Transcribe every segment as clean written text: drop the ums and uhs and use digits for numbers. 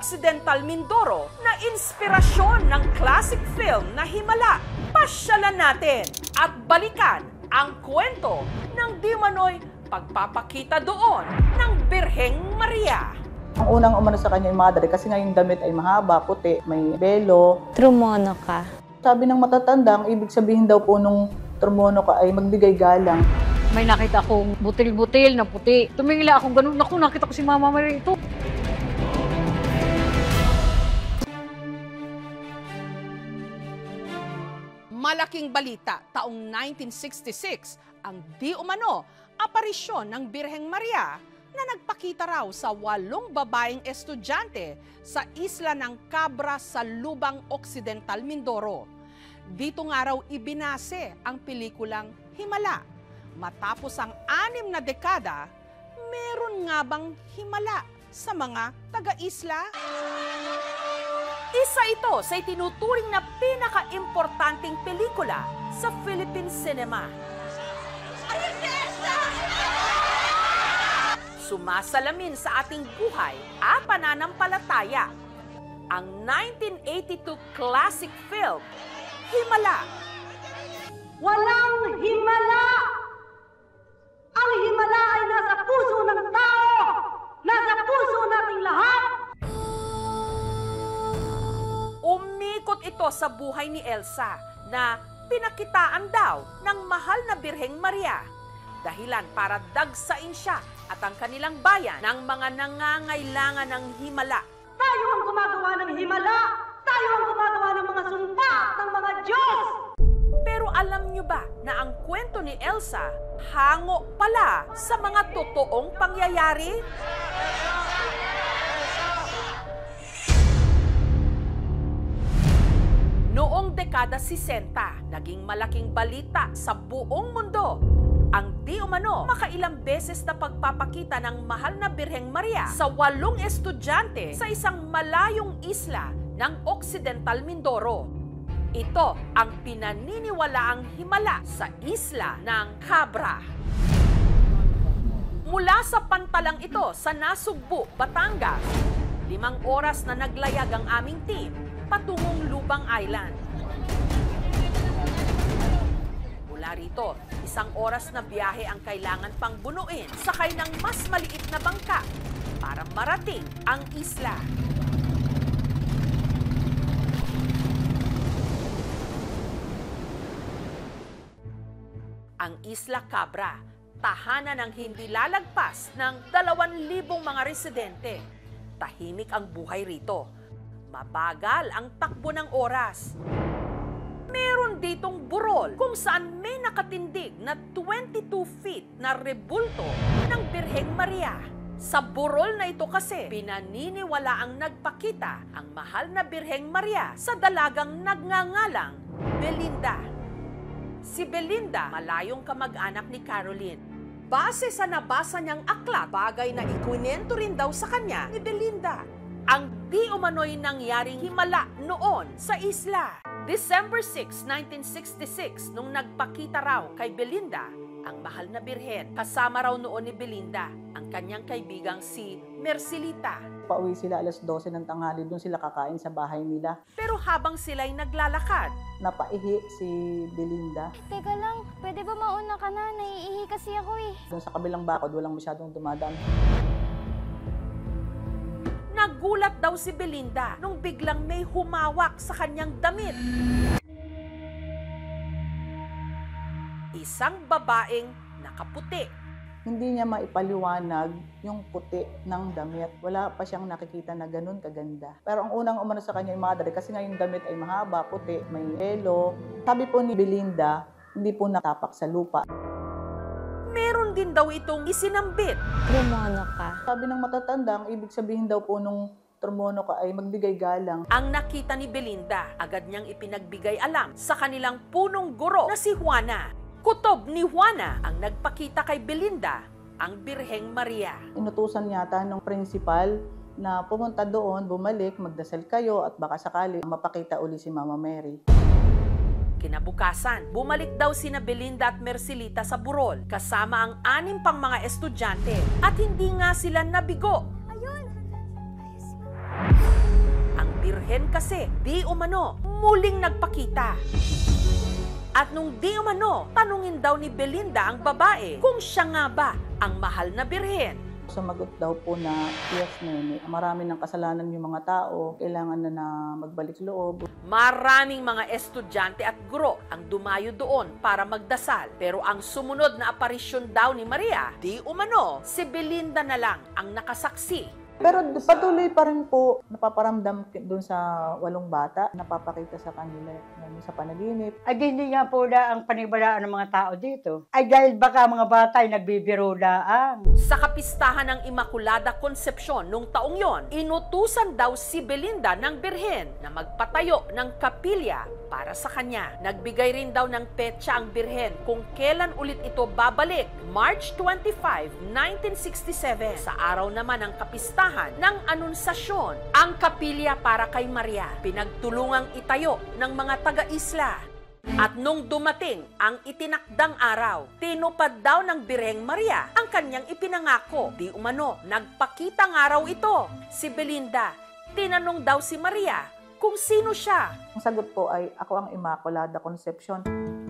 Occidental Mindoro na inspirasyon ng classic film na Himala. Pasyalan natin at balikan ang kwento ng di manoy pagpapakita doon ng Birheng Maria. Ang unang umano sa kanya yung madre kasi nga yung damit ay mahaba, puti, may belo. Trumono ka. Sabi ng matatanda, ang ibig sabihin daw po nung trumono ka ay magbigay galang. May nakita akong butil-butil na puti. Tumingila akong ganun. Naku, nakita ko si Mama Maria ito. Malaking balita taong 1966 ang di umano aparisyon ng Birheng Maria na nagpakita raw sa 8 babaeng estudyante sa isla ng Cabra sa Lubang Occidental, Mindoro. Dito nga raw ibinase ang pelikulang Himala. Matapos ang 6 na dekada, meron nga bang himala sa mga taga-isla? Isa ito sa itinuturing na pinaka-importanting pelikula sa Philippine cinema. Sumasalamin sa ating buhay at pananampalataya ang 1982 classic film, Himala. Walang himala! Ang himala ay nasa puso ng tao! Nasa puso nating lahat! Umikot ito sa buhay ni Elsa na pinakitaan daw ng mahal na Birheng Maria. Dahilan para dagsain siya at ang kanilang bayan ng mga nangangailangan ng himala. Tayo ang gumagawa ng himala! Tayo ang gumagawa ng mga sumpa ng mga Diyos! Pero alam nyo ba na ang kwento ni Elsa hango pala sa mga totoong pangyayari? Noong dekada 60, naging malaking balita sa buong mundo ang di umano makailang beses na pagpapakita ng mahal na Birheng Maria sa 8 estudyante sa isang malayong isla ng Occidental Mindoro. Ito ang pinaniniwalaang himala sa isla ng Cabra. Mula sa pantalang ito sa Nasugbu, Batangas, 5 oras na naglayag ang aming team patungong Lubang Island. Mula rito, 1 oras na biyahe ang kailangan pang bunuin sakay ng mas maliit na bangka para marating ang isla. Ang Isla Cabra, tahanan ng hindi lalagpas ng 2,000 mga residente. Tahimik ang buhay rito. Mabagal ang takbo ng oras. Meron ditong burol kung saan may nakatindig na 22 feet na rebulto ng Birheng Maria. Sa burol na ito kasi, pinaniniwala ang nagpakita ang mahal na Birheng Maria sa dalagang nagngangalang Belinda. Si Belinda, malayong kamag-anak ni Caroline. Base sa nabasa niyang aklat, bagay na ikwinento rin daw sa kanya ni Belinda. Ang di umano'y nangyaring himala noon sa isla. December 6, 1966, nung nagpakita raw kay Belinda ang mahal na Birhen. Kasama raw noon ni Belinda ang kanyang kaibigang si Mercelita. Pauwi sila alas 12 ng tanghali, doon sila kakain sa bahay nila. Pero habang sila'y naglalakad, Napaihi si Belinda. Teka lang, pwede ba mauna ka na? Naiihi kasi ako eh. Doon sa kabilang bakod, walang masyadong dumadaan. nagulat daw si Belinda nung biglang may humawak sa kanyang damit. Isang babaeng nakaputi. Hindi niya maipaliwanag yung puti ng damit. Wala pa siyang nakikita na ganun kaganda. Pero ang unang umano sa kanya yung madre, kasi nga yung damit ay mahaba, puti, may pelo. Sabi po ni Belinda, hindi po natapak sa lupa. Meron din daw itong isinambit. Trumono ka. Sabi ng matatanda, ang ibig sabihin daw po nung trumono ka ay magbigay galang. Ang nakita ni Belinda, agad niyang ipinagbigay alam sa kanilang punong guro na si Juana. Kutob ni Juana ang nagpakita kay Belinda ang Birheng Maria. Inutusan yata ng principal na pumunta doon, bumalik, magdasal kayo at baka sakali mapakita uli si Mama Mary. Kinabukasan, bumalik daw sina Belinda at Mercelita sa burol kasama ang 6 pang mga estudyante at hindi nga sila nabigo. Ayun! birhen kasi di umano muling nagpakita. At nung di umano, tanungin daw ni Belinda ang babae kung siya nga ba ang mahal na birhen. Sumagot daw po na, yes, nene. Marami ng kasalanan yung mga tao. Kailangan na magbalik loob. Maraming mga estudyante at guro ang dumayo doon para magdasal. Pero ang sumunod na aparisyon daw ni Maria, di umano, si Belinda na lang ang nakasaksi. Pero patuloy pa rin po napaparamdam doon sa 8 bata. Napapakita sa kanila sa panaginip. Ay hindi nga po na ang panibalaan ng mga tao dito. Ay dahil baka mga bata ay nagbibiro laang. Sa kapistahan ng Immaculada Concepcion nung taong yon, inutusan daw si Belinda ng birhen na magpatayo ng kapilya para sa kanya. Nagbigay rin daw ng petsa ang birhen kung kailan ulit ito babalik. March 25, 1967. Sa araw naman ng kapistahan ng anunsasyon, ang kapilya para kay Maria pinagtulungang itayo ng mga taga-isla. At nung dumating ang itinakdang araw, tinupad daw ng Birheng Maria ang kanyang ipinangako. Di umano, nagpakitang araw ito. Si Belinda, tinanong daw si Maria kung sino siya. Ang sagot po ay, ako ang Immaculada Concepcion.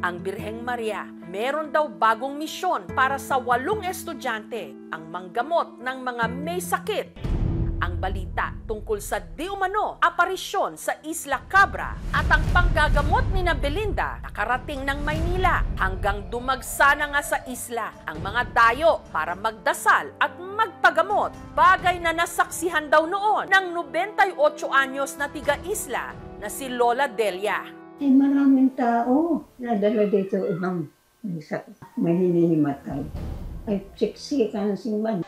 Ang Birheng Maria, meron daw bagong misyon para sa 8 estudyante, ang manggamot ng mga may sakit. Ang balita tungkol sa di umano aparisyon sa Isla Cabra at ang panggagamot ni na Belinda nakarating ng Maynila hanggang dumagsa na nga sa isla ang mga dayo para magdasal at magpagamot. Bagay na nasaksihan daw noon ng 98 anyos na tiga-isla na si Lola Delia. Ay maraming tao nadala dito ibang may hinihimatay. Ay siksikan ng simbahan.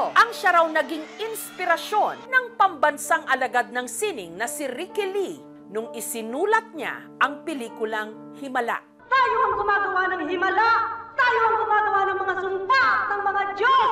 Ang siya raw naging inspirasyon ng pambansang alagad ng sining na si Ricky Lee nung isinulat niya ang pelikulang Himala. Tayo ang gumagawa ng himala! Tayo ang gumagawa ng mga sumpa ng mga Diyos!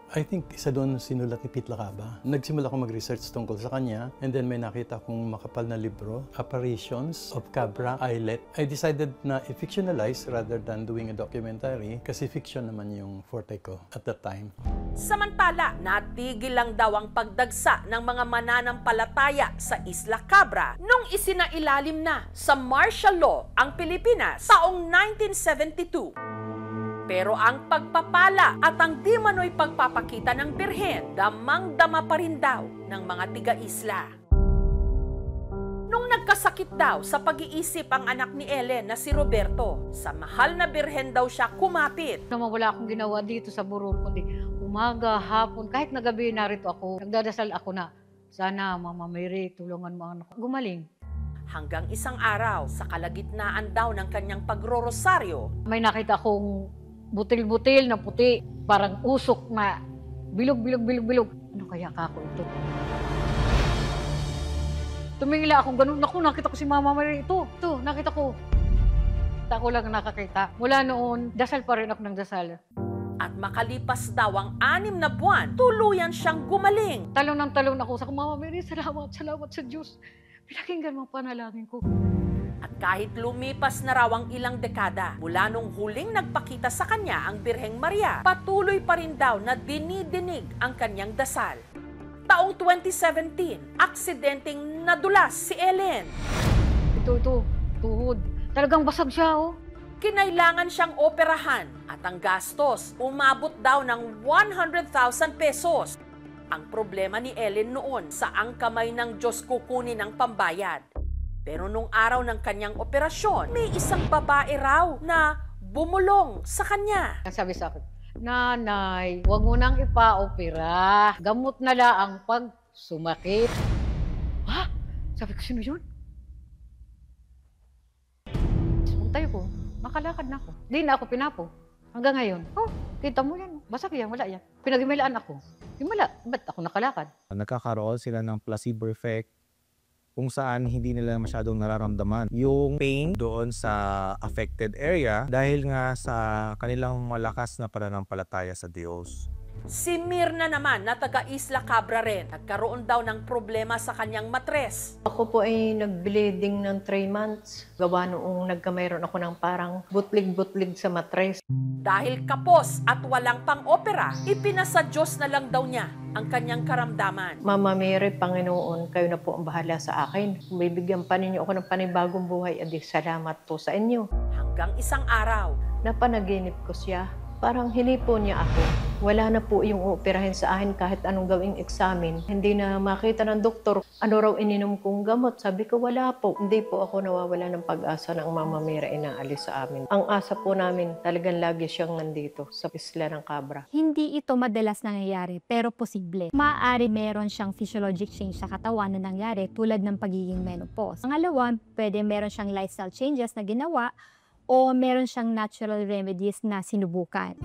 I think isa doon sinulat ni Pete Lacaba. Nagsimula ako mag-research tungkol sa kanya and then may nakita akong makapal na libro, Apparitions of Cabra Islet. I decided na i-fictionalize rather than doing a documentary kasi fiction naman yung forte ko at that time. Samantala, natigil lang daw ang pagdagsa ng mga mananampalataya sa Isla Cabra nung isinailalim na sa martial law ang Pilipinas taong 1972. Pero ang pagpapala at ang di manoy pagpapakita ng birhen, damang-dama pa rin daw ng mga tiga-isla. Nung nagkasakit daw sa pag-iisip ang anak ni Ellen na si Roberto, sa mahal na birhen daw siya kumapit. Naman wala akong ginawa dito sa burol, kundi umaga, hapon, kahit na gabi narito ako. Nagdadasal ako na, sana Mama Mary, tulungan mo ang anak ko. Gumaling. Hanggang isang araw, sa kalagitnaan daw ng kanyang pagrorosaryo, May nakita akong butil-butil na puti, parang usok na bilog. Ano kaya kako ito? Tumingila akong ganun. Naku, nakita ko si Mama Mary. Ito, nakita ko. Ako lang nakakita. Mula noon, dasal pa rin ako ng dasal. at makalipas daw ang 6 na buwan, tuluyan siyang gumaling. Talon ng talon ako sa Mama Mary, salamat sa Diyos. Pinakinggan mo ang panalangin ko. At kahit lumipas na raw ang ilang dekada, mula nung huling nagpakita sa kanya ang Birheng Maria, patuloy pa rin daw na dinidinig ang kanyang dasal. Taong 2017, aksidenteng nadulas si Ellen. Ito, tuhod. Talagang basag siya, oh. Kinailangan siyang operahan at ang gastos umabot daw ng 100,000 pesos. Ang problema ni Ellen noon, saang kamay ng Diyos kukunin ang pambayad. Pero nung araw ng kanyang operasyon, may isang babae raw na bumulong sa kanya. Sabi sa akin, Nanay, huwag mo nang ipa-opera. Gamot na lang pag sumakit. Ha? Sabi ko, sino yun? Tayo ko, makalakad na ako. Di na ako pinapo. Hanggang ngayon, kita mo yan. Basag yan, wala yan. Pinagimilaan ako. Himala, ba't ako nakalakad? Nagkakaroon sila ng placebo effect kung saan hindi nila masyadong nararamdaman yung pain doon sa affected area dahil nga sa kanilang malakas na pananampalataya sa Diyos. Si Mirna naman na taga Isla Cabra rin, nagkaroon daw ng problema sa kanyang matres. Ako po ay nag-bleeding ng 3 months. Gawa noong nagkamayroon ako ng parang butlig-butlig sa matres. Dahil kapos at walang pang-opera, ipinasa Diyos na lang daw niya ang kanyang karamdaman. Mama Mary, Panginoon, kayo na po ang bahala sa akin. Kung bibigyan pa ninyo ako ng panibagong buhay, adi salamat po sa inyo. Hanggang isang araw, Napanaginip ko siya. Parang hinipo niya ako. Wala na po yung operahin sa akin kahit anong gawing eksamin. Hindi na makita ng doktor ano raw ininom kong gamot. Sabi ko, wala po. Hindi po ako nawawala ng pag-asa ng Mama Mira inaalis sa amin. Ang asa po namin, talagang lagi siyang nandito sa Isla ng Cabra. Hindi ito madalas nangyayari, pero posible. Maaari meron siyang physiologic change sa katawan na nangyari tulad ng pagiging menopause. Pangalawa, pwede meron siyang lifestyle changes na ginawa o meron siyang natural remedies na sinubukan.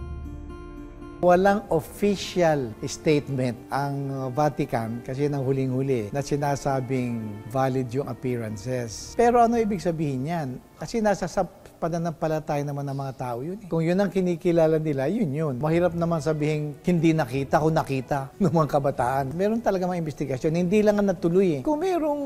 Walang official statement ang Vatican kasi nang huling-huli na sinasabing valid yung appearances. Pero ano ibig sabihin yan? Kasi nasa pananampalataya naman ng mga tao yun. Kung yun ang kinikilala nila, yun. Mahirap naman sabihin hindi nakita kung nakita ng mga kabataan. Meron talaga mga investigasyon. Hindi lang ang natuloy. Kung merong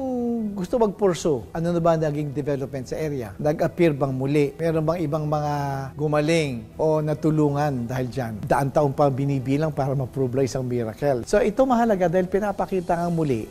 gusto magpurso, ano na ba naging development sa area? Nag-appear bang muli? Meron bang ibang mga gumaling o natulungan dahil dyan? Daan taon pa binibilang para ma-prove isang miracle. So ito mahalaga dahil pinapakita nga muli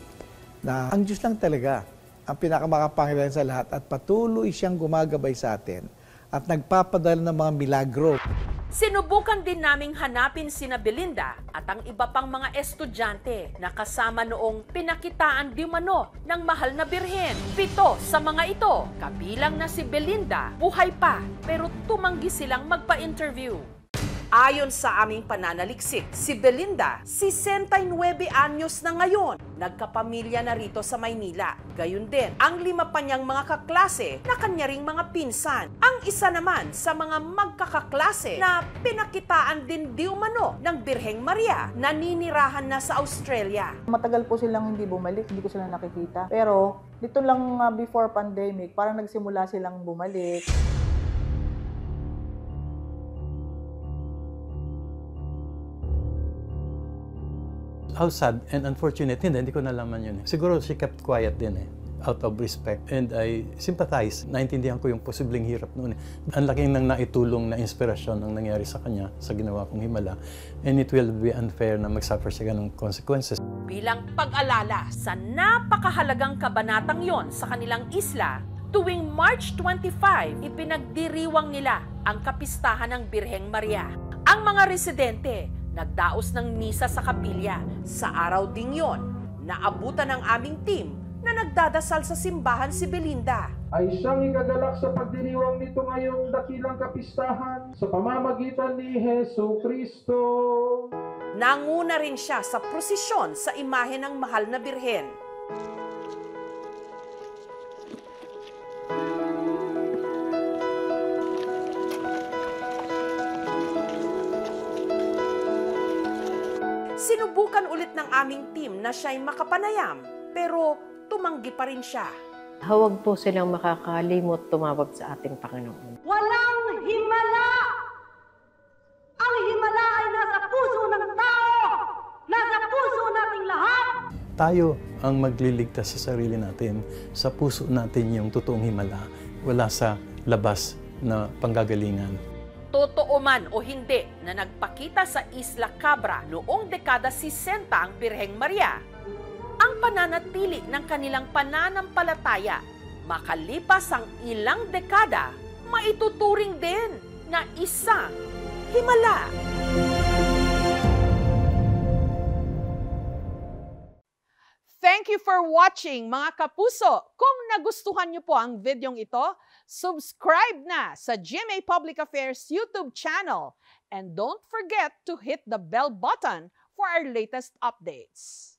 na ang Diyos lang talaga ang pinakamakapangyarihan sa lahat at patuloy siyang gumagabay sa atin at nagpapadala ng mga milagro. Sinubukan din naming hanapin sina Belinda at ang iba pang mga estudyante na kasama noong pinakitaan di umano ng mahal na birhen. 7 sa mga ito, kabilang na si Belinda, buhay pa pero tumanggi silang magpa-interview. Ayon sa aming pananaliksik, si Belinda, 69 anyos na ngayon, nagkapamilya na rito sa Maynila. Gayun din, ang 5 pa niyang mga kaklase na kanya ring mga pinsan. Ang isa naman sa mga magkakaklase na pinakitaan din di umano ng Birheng Maria, naninirahan na sa Australia. Matagal po silang hindi bumalik, hindi ko sila nakikita. Pero dito lang before pandemic, parang nagsimula silang bumalik. How sad and unfortunate, hindi ko nalaman yun. Siguro she kept quiet din out of respect. And I sympathize, naintindihan ko yung posibleng hirap noon. Ang laking nang naitulong na inspirasyon ang nangyari sa kanya sa ginawa kong himala. And it will be unfair na mag-suffer siya ganong consequences. Bilang pag-alala sa napakahalagang kabanatang yon sa kanilang isla, tuwing March 25, ipinagdiriwang nila ang kapistahan ng Birheng Maria. Ang mga residente, nagdaos ng misa sa kapilya. Sa araw ding yon, naabutan ng aming team na nagdadasal sa simbahan si Belinda. Ay siyang ikagalak sa pagdiriwang nito ngayong dakilang kapistahan sa pamamagitan ni Hesu Kristo. Nanguna rin siya sa prosesyon sa imahe ng mahal na birhen. Sinubukan ulit ng aming team na siya'y makapanayam, pero tumanggi pa rin siya. Hawag po silang makakalimot tumawag sa ating Panginoon. Walang himala! Ang himala ay nasa puso ng tao! Nasa puso nating lahat! Tayo ang magliligtas sa sarili natin. Sa puso natin yung totoong himala. Wala sa labas na panggagalingan. Totoo man o hindi na nagpakita sa Isla Cabra noong dekada 60 ang Birheng Maria, ang pananatili ng kanilang pananampalataya makalipas ang ilang dekada, maituturing din na isang himala. Thank you for watching, mga kapuso. Kung nagustuhan niyo po ang videong ito, subscribe na sa GMA Public Affairs YouTube channel. And don't forget to hit the bell button for our latest updates.